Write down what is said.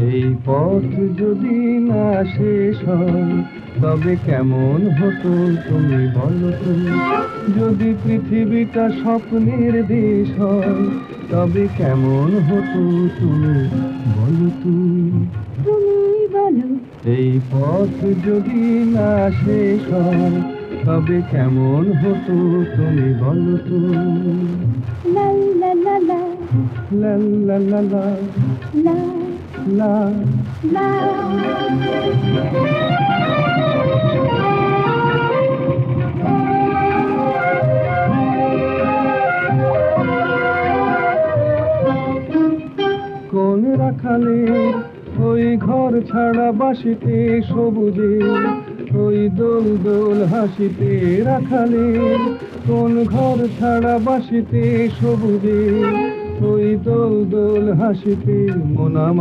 এই পথ যদি না শেষ হয় তবে কেমন হতো তুমি বলো তো? যদি পৃথিবীটা স্বপ্নের দেশ হয় তবে কেমন হতো তুমি বলো তুমি? তুমি বলো। এই পথ যদি না শেষ হয় তবে কেমন হতো তুমি বলো তো? লা লা লা লা লা লা লা লা লা লা। লা। কোন রাখালে ওই ঘর ছাড়া বাসিতে সবুজে, ওই দোল দোল হাসিতে রাখালে কোন ঘর ছাড়া বাসিতে সবুজে, ওই দোল দোল হাসিতে মন আমার